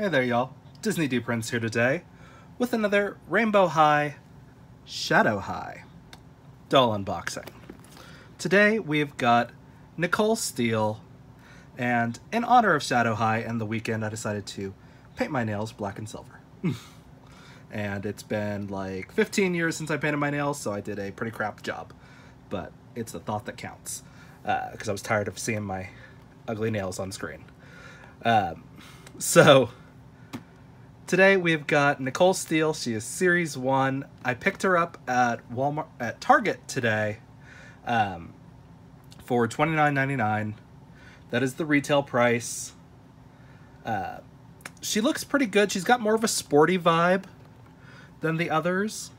Hey there, y'all. Disney D Prince here today with another Rainbow High, Shadow High doll unboxing. Today we've got Nicole Steele, and in honor of Shadow High and the weekend, I decided to paint my nails black and silver. And it's been like 15 years since I painted my nails, so I did a pretty crap job. But it's the thought that counts, because I was tired of seeing my ugly nails on screen. So today we've got Nicole Steele. She is Series 1. I picked her up at Target today for $29.99. That is the retail price. She looks pretty good. She's got more of a sporty vibe than the others.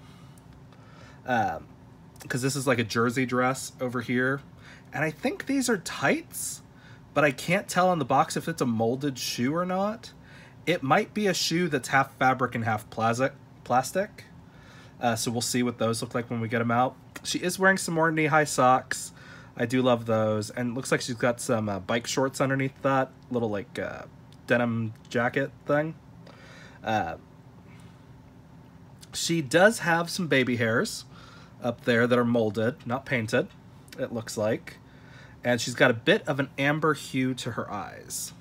Because this is like a jersey dress over here. And I think these are tights, but I can't tell on the box if it's a molded shoe or not. It might be a shoe that's half fabric and half plastic. So we'll see what those look like when we get them out. She is wearing some more knee-high socks. I do love those. And it looks like she's got some bike shorts underneath that little like denim jacket thing. She does have some baby hairs up there that are molded, not painted, it looks like. And she's got a bit of an amber hue to her eyes.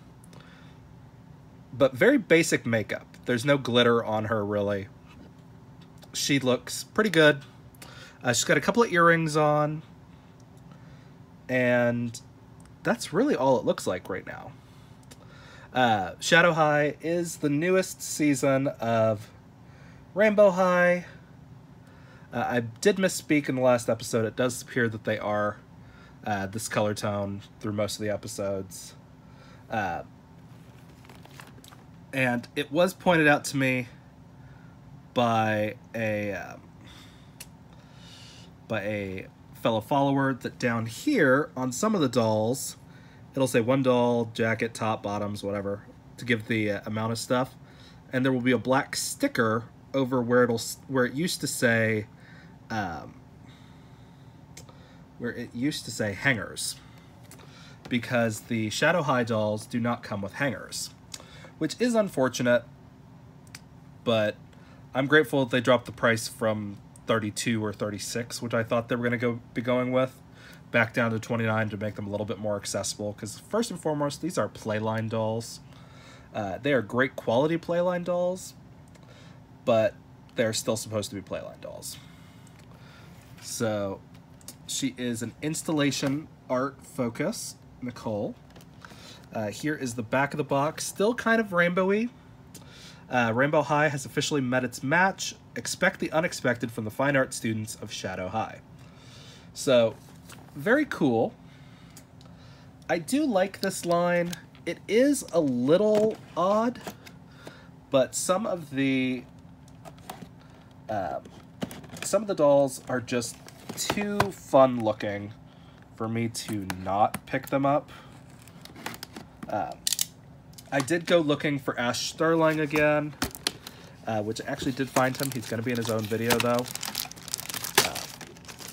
But very basic makeup. There's no glitter on her, really. She looks pretty good. She's got a couple of earrings on. And that's really all it looks like right now. Shadow High is the newest season of Rainbow High. I did misspeak in the last episode. It does appear that they are this color tone through most of the episodes. And it was pointed out to me by a fellow follower that down here on some of the dolls, it'll say one doll, jacket, top, bottoms, whatever, to give the amount of stuff. And there will be a black sticker over where it used to say hangers, because the Shadow High dolls do not come with hangers, which is unfortunate, but I'm grateful that they dropped the price from 32 or 36, which I thought they were going to be going with, back down to 29 to make them a little bit more accessible, because first and foremost, these are Playline dolls. They are great quality Playline dolls, but they're still supposed to be Playline dolls. So she is an installation art focus, Nicole. Here is the back of the box, still kind of rainbowy. Rainbow High has officially met its match. Expect the unexpected from the fine art students of Shadow High. So, very cool. I do like this line. It is a little odd, but some of the dolls are just too fun looking for me to not pick them up. I did go looking for Ash Sterling again, which I actually did find him. He's going to be in his own video, though.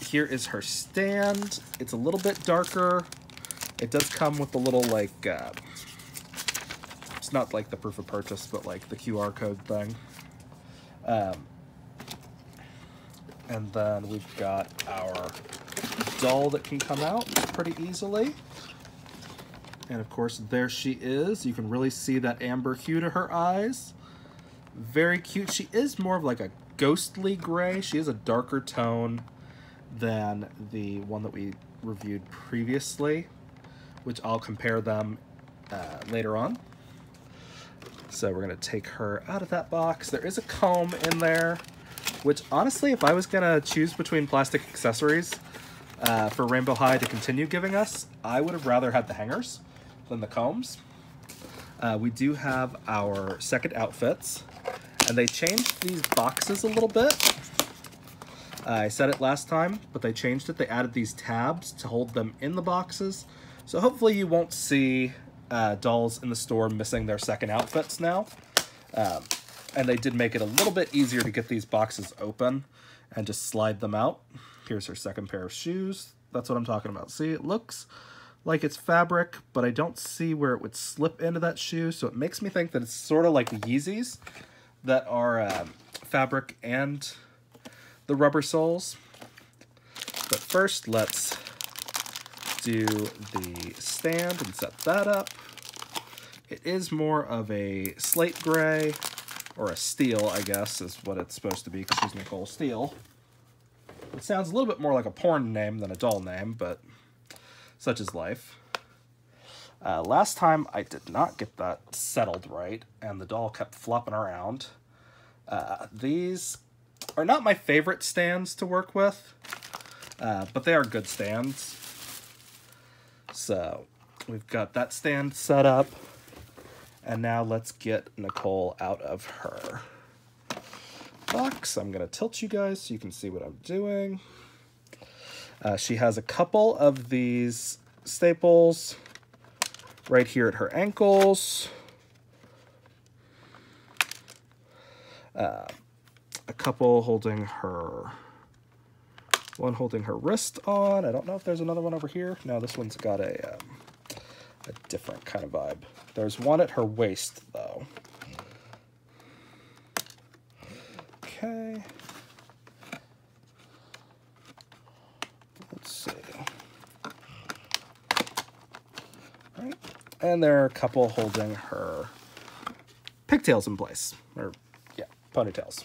Here is her stand. It's a little bit darker. It does come with a little, like, it's not like the proof of purchase, but like the QR code thing. And then we've got our doll that can come out pretty easily. And of course, there she is. You can really see that amber hue to her eyes. Very cute. She is more of like a ghostly gray. She is a darker tone than the one that we reviewed previously, which I'll compare them later on. So we're going to take her out of that box. There is a comb in there, which honestly, if I was going to choose between plastic accessories for Rainbow High to continue giving us, I would have rather had the hangers than the combs. We do have our second outfits, and they changed these boxes a little bit. I said it last time, but they changed it. They added these tabs to hold them in the boxes. So hopefully you won't see dolls in the store missing their second outfits now. And they did make it a little bit easier to get these boxes open and just slide them out. Here's her second pair of shoes. That's what I'm talking about. See, it looks like it's fabric, but I don't see where it would slip into that shoe, so it makes me think that it's sort of like the Yeezys that are fabric and the rubber soles. But first, let's do the stand and set that up. It is more of a slate gray, or a steel, I guess, is what it's supposed to be, because she's Nicole Steel. It sounds a little bit more like a porn name than a doll name, but such is life. Last time I did not get that settled right, and the doll kept flopping around. These are not my favorite stands to work with, but they are good stands. So we've got that stand set up, and now let's get Nicole out of her box. I'm going to tilt you guys so you can see what I'm doing. She has a couple of these staples right here at her ankles. A couple holding her... One holding her wrist on. I don't know if there's another one over here. No, this one's got a different kind of vibe. There's one at her waist, though. Okay. Let's see. All right. And there are a couple holding her pigtails in place. Or, yeah, ponytails.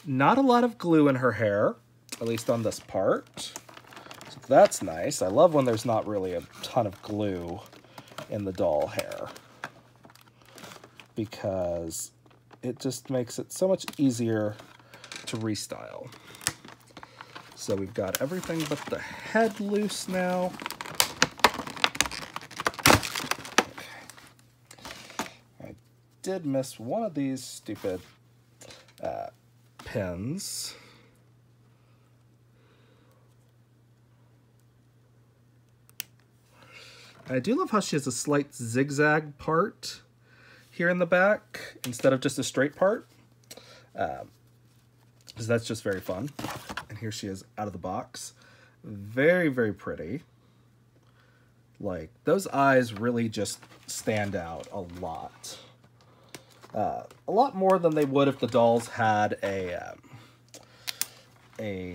Not a lot of glue in her hair, at least on this part. So that's nice. I love when there's not really a ton of glue in the doll hair, because it just makes it so much easier to restyle. So we've got everything but the head loose now. Okay. I did miss one of these stupid pins. I do love how she has a slight zigzag part here in the back instead of just a straight part, because that's just very fun. And here she is out of the box. Very, very pretty. Like, those eyes really just stand out a lot. A lot more than they would if the dolls had a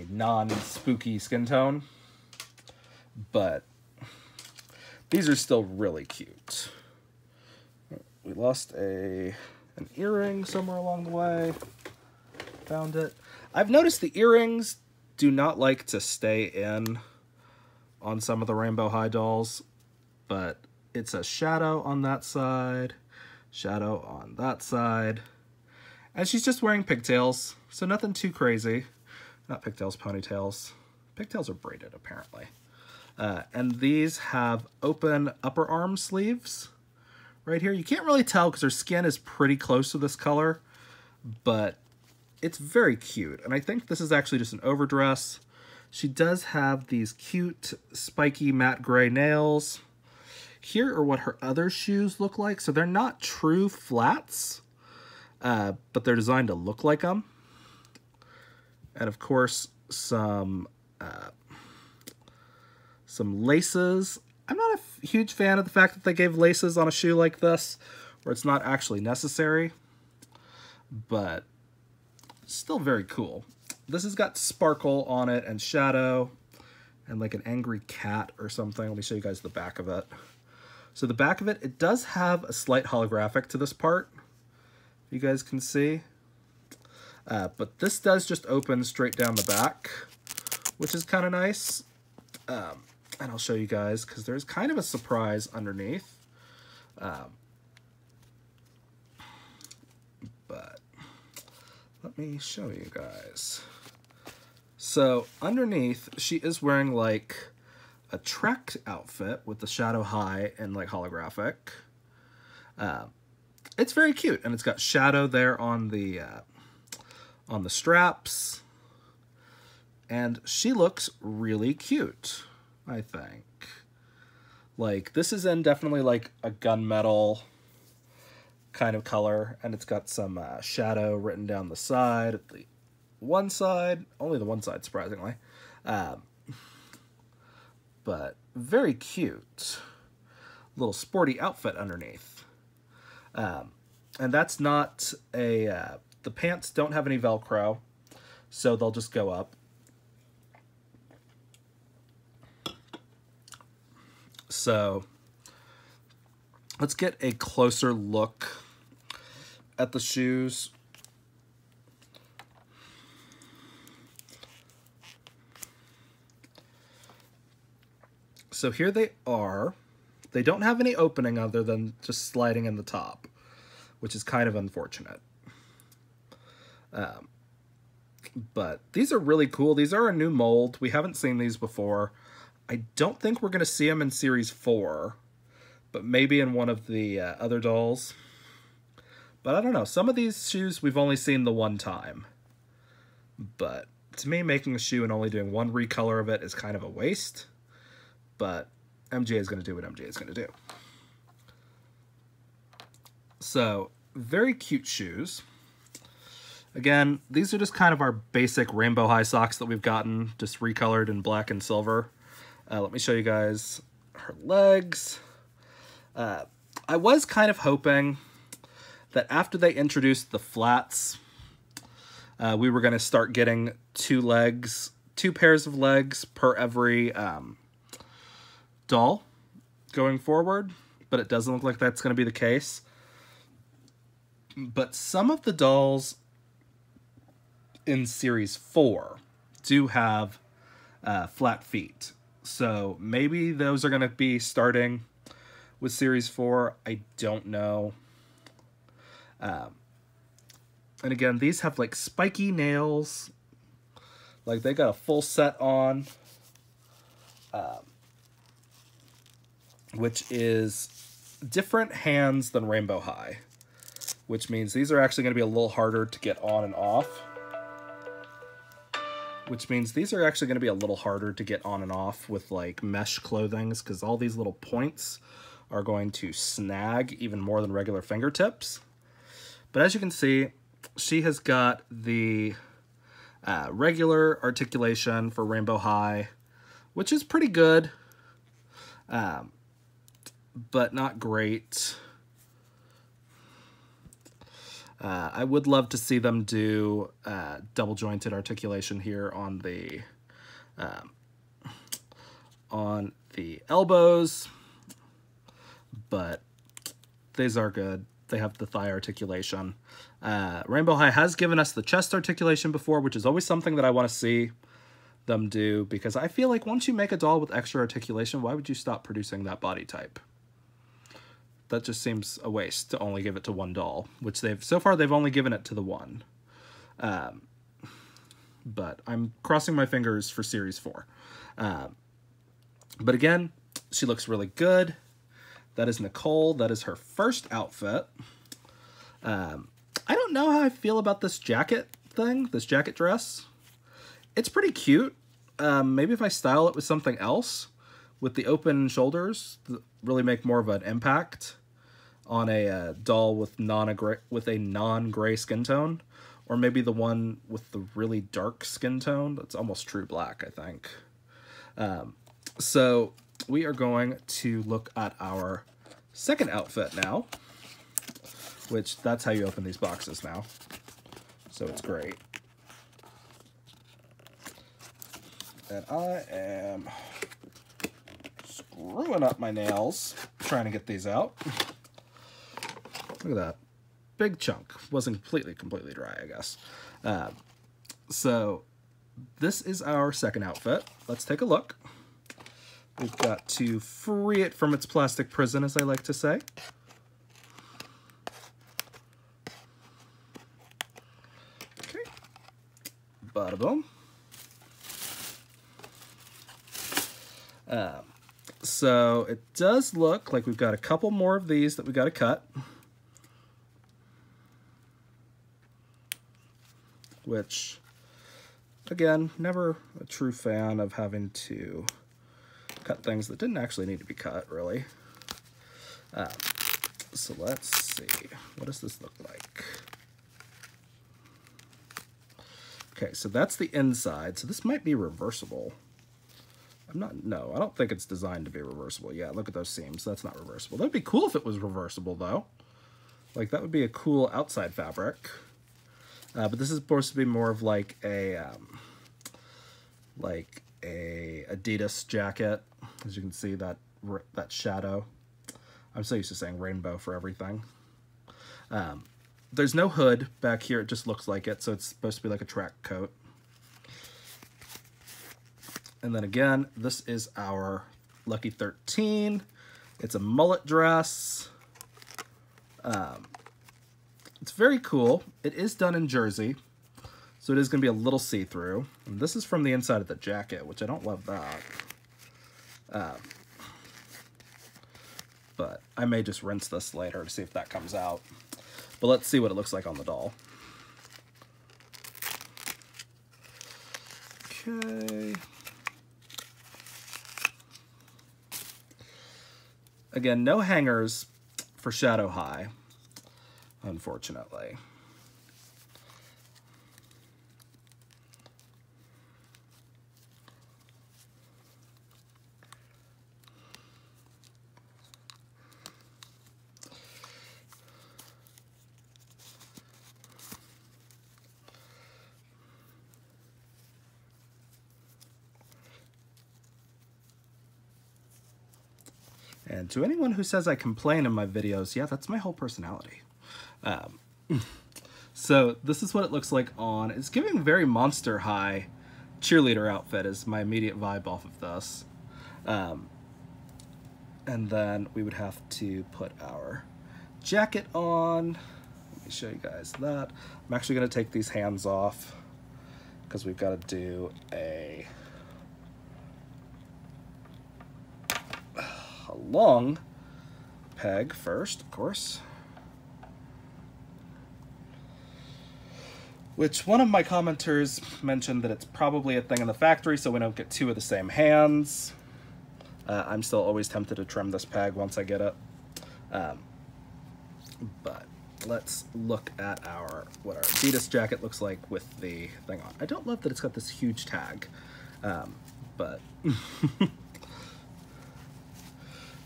non-spooky skin tone. But these are still really cute. We lost an earring somewhere along the way. Found it. I've noticed the earrings do not like to stay in on some of the Rainbow High dolls, but it's a shadow on that side, shadow on that side, and she's just wearing pigtails, so nothing too crazy. Not pigtails, ponytails. Pigtails are braided, apparently. And these have open upper arm sleeves right here. You can't really tell because her skin is pretty close to this color, but it's very cute. And I think this is actually just an overdress. She does have these cute, spiky matte gray nails. Here are what her other shoes look like. So they're not true flats, but they're designed to look like them. And of course, some laces. I'm not a huge fan of the fact that they gave laces on a shoe like this, where it's not actually necessary, but still very cool. This has got sparkle on it and shadow and like an angry cat or something. Let me show you guys the back of it. So the back of it, it does have a slight holographic to this part, you guys can see. But this does just open straight down the back, which is kind of nice. And I'll show you guys because there's kind of a surprise underneath. But let me show you guys. So underneath, she is wearing like a track outfit with the shadow high and like holographic. It's very cute, and it's got shadow there on the straps, and she looks really cute, I think. Like, this is in definitely like a gunmetal kind of color, and it's got some shadow written down the side at the one side, only the one side, surprisingly. But very cute. Little sporty outfit underneath. And that's not a... the pants don't have any Velcro, so they'll just go up. So let's get a closer look at the shoes. So here they are. They don't have any opening other than just sliding in the top, which is kind of unfortunate. But these are really cool. These are a new mold. We haven't seen these before. I don't think we're going to see them in Series 4, but maybe in one of the other dolls. But I don't know. Some of these shoes we've only seen the one time. But to me, making a shoe and only doing one recolor of it is kind of a waste. But MJ is going to do what MJ is going to do. So, very cute shoes. Again, these are just kind of our basic rainbow high socks that we've gotten, just recolored in black and silver. Let me show you guys her legs. I was kind of hoping that after they introduced the flats, we were going to start getting two pairs of legs per every doll going forward, but it doesn't look like that's going to be the case. But some of the dolls in Series 4 do have flat feet. So maybe those are going to be starting with Series 4. I don't know. And again, these have like spiky nails. Like they got a full set on. Which is different hands than Rainbow High. Which means these are actually going to be a little harder to get on and off. Which means these are actually going to be a little harder to get on and off with like mesh clothings, because all these little points are going to snag even more than regular fingertips. But as you can see, she has got the regular articulation for Rainbow High, which is pretty good, but not great. I would love to see them do double jointed articulation here on the elbows, but these are good. They have the thigh articulation. Rainbow High has given us the chest articulation before, which is always something that I want to see them do, because I feel like once you make a doll with extra articulation, why would you stop producing that body type? That just seems a waste to only give it to one doll, which so far they've only given it to the one. But I'm crossing my fingers for Series 4. But again, she looks really good. That is Nicole. That is her first outfit. I don't know how I feel about this jacket thing, this jacket dress. It's pretty cute. Maybe if I style it with something else, with the open shoulders, really make more of an impact on a doll with a non-gray skin tone, or maybe the one with the really dark skin tone. That's almost true black, I think. So we are going to look at our second outfit now, which that's how you open these boxes now. So it's great. And I am screwing up my nails trying to get these out. Look at that. Big chunk. Wasn't completely dry, I guess. So this is our second outfit. Let's take a look. We've got to free it from its plastic prison, as I like to say. Okay. Bada boom. So it does look like we've got a couple more of these that we got to cut. Which, again, never a true fan of having to cut things that didn't actually need to be cut, really. So let's see. What does this look like? Okay, so that's the inside. So this might be reversible. No, I don't think it's designed to be reversible. Yeah, look at those seams. That's not reversible. That'd be cool if it was reversible, though. Like, that would be a cool outside fabric. But this is supposed to be more of like a Adidas jacket. As you can see, that shadow. I'm so used to saying rainbow for everything. There's no hood back here. It just looks like it, so it's supposed to be like a track coat. And then again, this is our Lucky 13. It's a mullet dress. It's very cool. It is done in jersey, so it is going to be a little see-through. And this is from the inside of the jacket, which I don't love that. But I may just rinse this later to see if that comes out. But let's see what it looks like on the doll. Okay. Again, no hangers for Shadow High, unfortunately. And to anyone who says I complain in my videos, yeah, that's my whole personality. So this is what it looks like on. It's giving very Monster High cheerleader outfit is my immediate vibe off of this. And then we would have to put our jacket on. Let me show you guys that. I'm actually going to take these hands off because we've got to do a long peg first, of course. Which one of my commenters mentioned that it's probably a thing in the factory so we don't get two of the same hands. I'm still always tempted to trim this peg once I get it. But let's look at what our Adidas jacket looks like with the thing on. I don't love that it's got this huge tag, but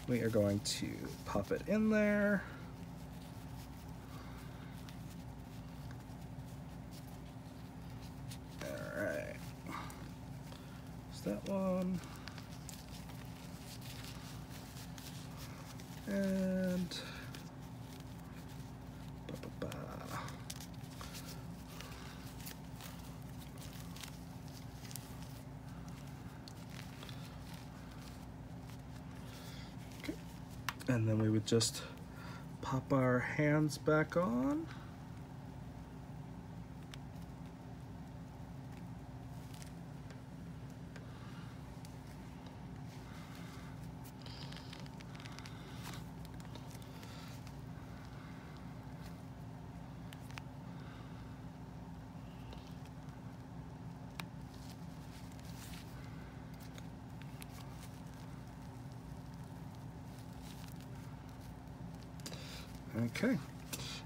we are going to pop it in there. All right. Is that one? And okay. And then we would just pop our hands back on. Okay,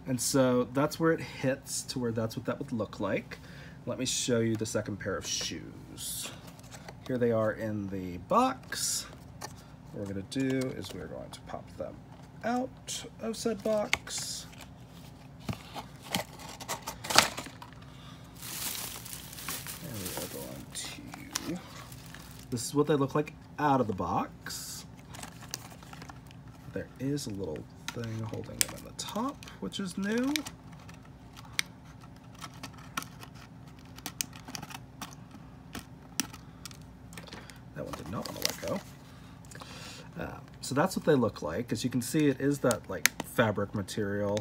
and so that's where it hits to where that's what that would look like. Let me show you the second pair of shoes. Here they are in the box. What we're going to do is we're going to pop them out of said box. And we are going to, this is what they look like out of the box. There is a little thing holding them in the top, which is new. That one did not want to let go. So that's what they look like. As you can see, it is that like fabric material.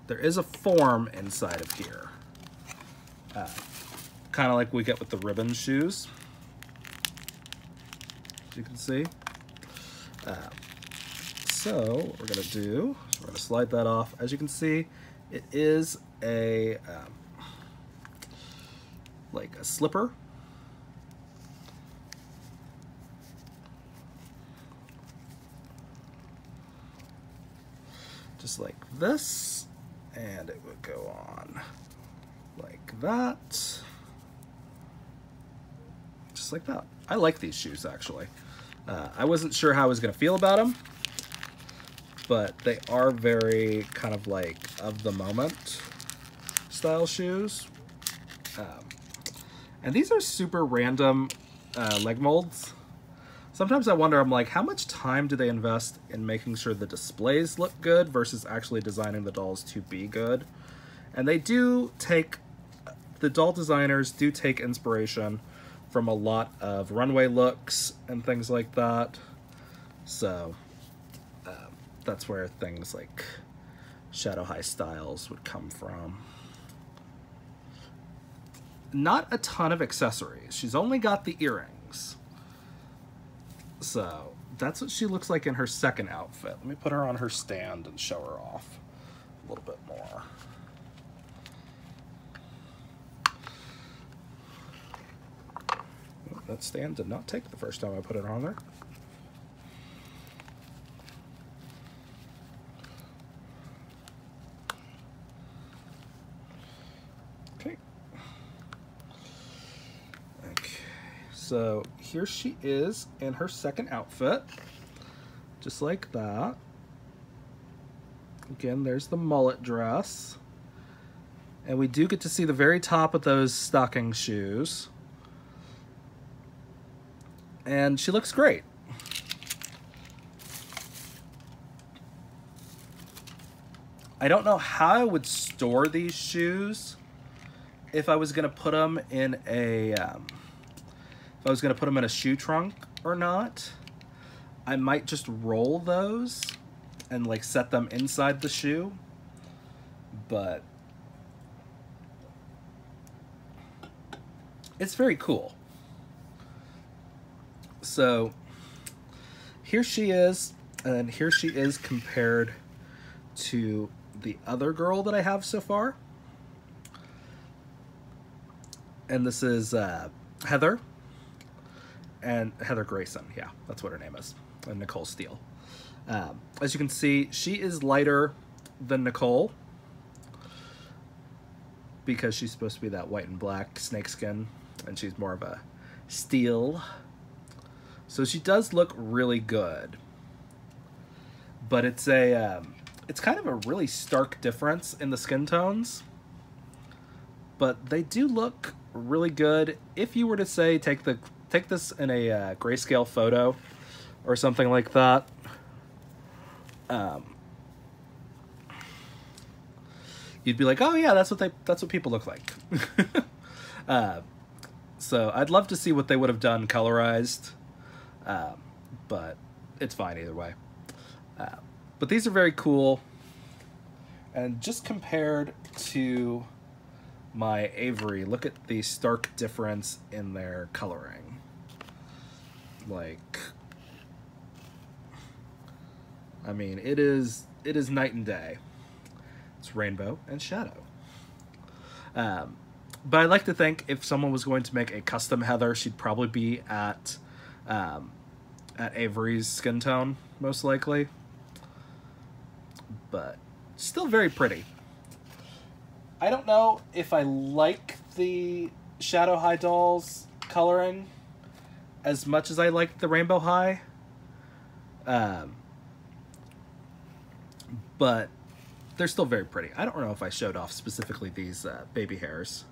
There is a form inside of here. Kind of like we get with the ribbon shoes. As you can see. So what we're going to do is we're going to slide that off. As you can see, it is a like a slipper. Just like this, and it would go on like that. just like that. I like these shoes, actually. I wasn't sure how I was going to feel about them, but they are very kind of like of the moment style shoes. And these are super random leg molds. Sometimes I wonder, I'm like, how much time do they invest in making sure the displays look good versus actually designing the dolls to be good? And they do take, the doll designers do take inspiration from a lot of runway looks and things like that. So that's where things like Shadow High styles would come from. Not a ton of accessories. She's only got the earrings. So that's what she looks like in her second outfit. Let me put her on her stand and show her off a little bit more. That stand did not take the first time I put it on there. Okay. Okay, so here she is in her second outfit, just like that. Again, there's the mullet dress. And we do get to see the very top of those stocking shoes. And she looks great. I don't know how I would store these shoes if I was gonna put them in a shoe trunk or not. I might just roll those and like set them inside the shoe, but it's very cool. So here she is, and here she is compared to the other girl that I have so far. And this is Heather, and Heather Grayson, yeah, that's what her name is, and Nicole Steele. As you can see, she is lighter than Nicole because she's supposed to be that white and black snakeskin, and she's more of a steel. So she does look really good, but it's kind of a really stark difference in the skin tones, but they do look really good. If you were to say take this in a grayscale photo or something like that, you'd be like, oh yeah, that's what people look like. So I'd love to see what they would have done colorized. But it's fine either way. But these are very cool. And just compared to my Avery, look at the stark difference in their coloring. Like, I mean, it is night and day. It's rainbow and shadow. But I like to think if someone was going to make a custom Heather, she'd probably be at Avery's skin tone, most likely. But still very pretty. I don't know if I like the Shadow High dolls coloring as much as I like the Rainbow High. But they're still very pretty. I don't know if I showed off specifically these baby hairs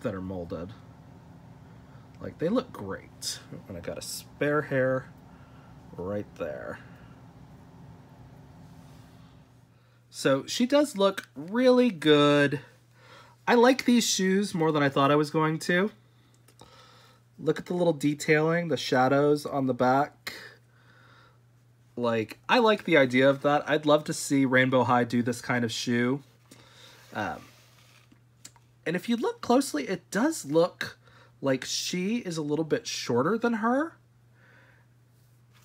that are molded. Like, they look great. And I got a spare hair right there. So she does look really good. I like these shoes more than I thought I was going to. Look at the little detailing, the shadows on the back. Like, I like the idea of that. I'd love to see Rainbow High do this kind of shoe. And if you look closely, it does look like she is a little bit shorter than her.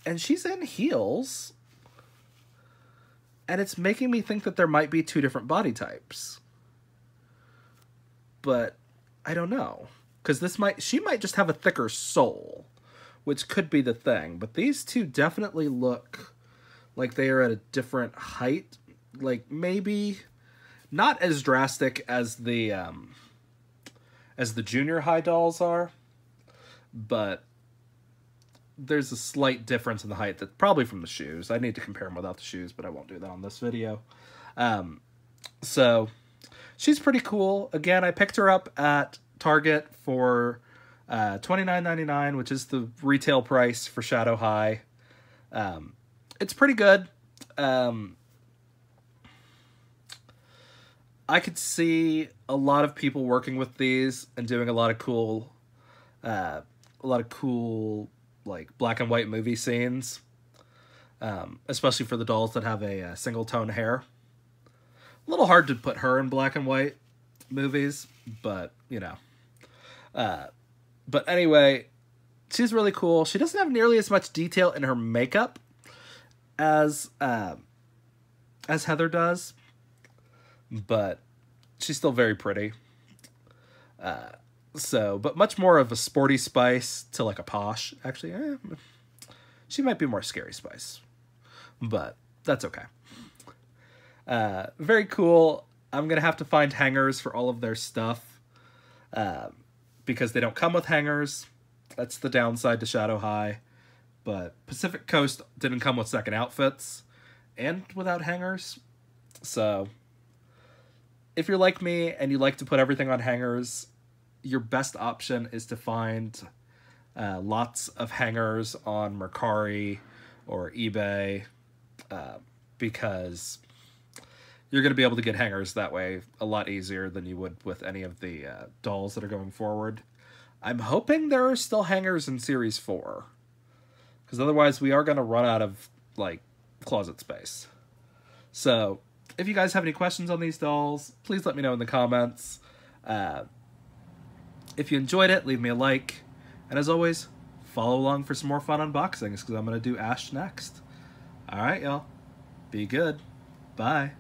And she's in heels. And it's making me think that there might be two different body types. But I don't know. Because she might just have a thicker sole, which could be the thing. But these two definitely look like they are at a different height. Like, maybe not as drastic as the as the junior high dolls are, but there's a slight difference in the height, that's probably from the shoes. I need to compare them without the shoes, but I won't do that on this video. So she's pretty cool. Again, I picked her up at Target for $29.99, which is the retail price for Shadow High. It's pretty good. I could see a lot of people working with these and doing a lot of cool like black and white movie scenes, especially for the dolls that have a single tone hair. A little hard to put her in black and white movies, but you know. But anyway, she's really cool. She doesn't have nearly as much detail in her makeup as Heather does, but she's still very pretty. But much more of a sporty Spice to like a posh. Actually, she might be more Scary Spice, but that's okay. Very cool. I'm gonna have to find hangers for all of their stuff, because they don't come with hangers. That's the downside to Shadow High. But Pacific Coast didn't come with second outfits and without hangers. So if you're like me and you like to put everything on hangers, your best option is to find lots of hangers on Mercari or eBay, because you're going to be able to get hangers that way a lot easier than you would with any of the dolls that are going forward. I'm hoping there are still hangers in Series 4, because otherwise we are going to run out of like closet space. So if you guys have any questions on these dolls, please let me know in the comments. If you enjoyed it, leave me a like. And as always, follow along for some more fun unboxings, because I'm going to do Ash next. Alright, y'all. Be good. Bye.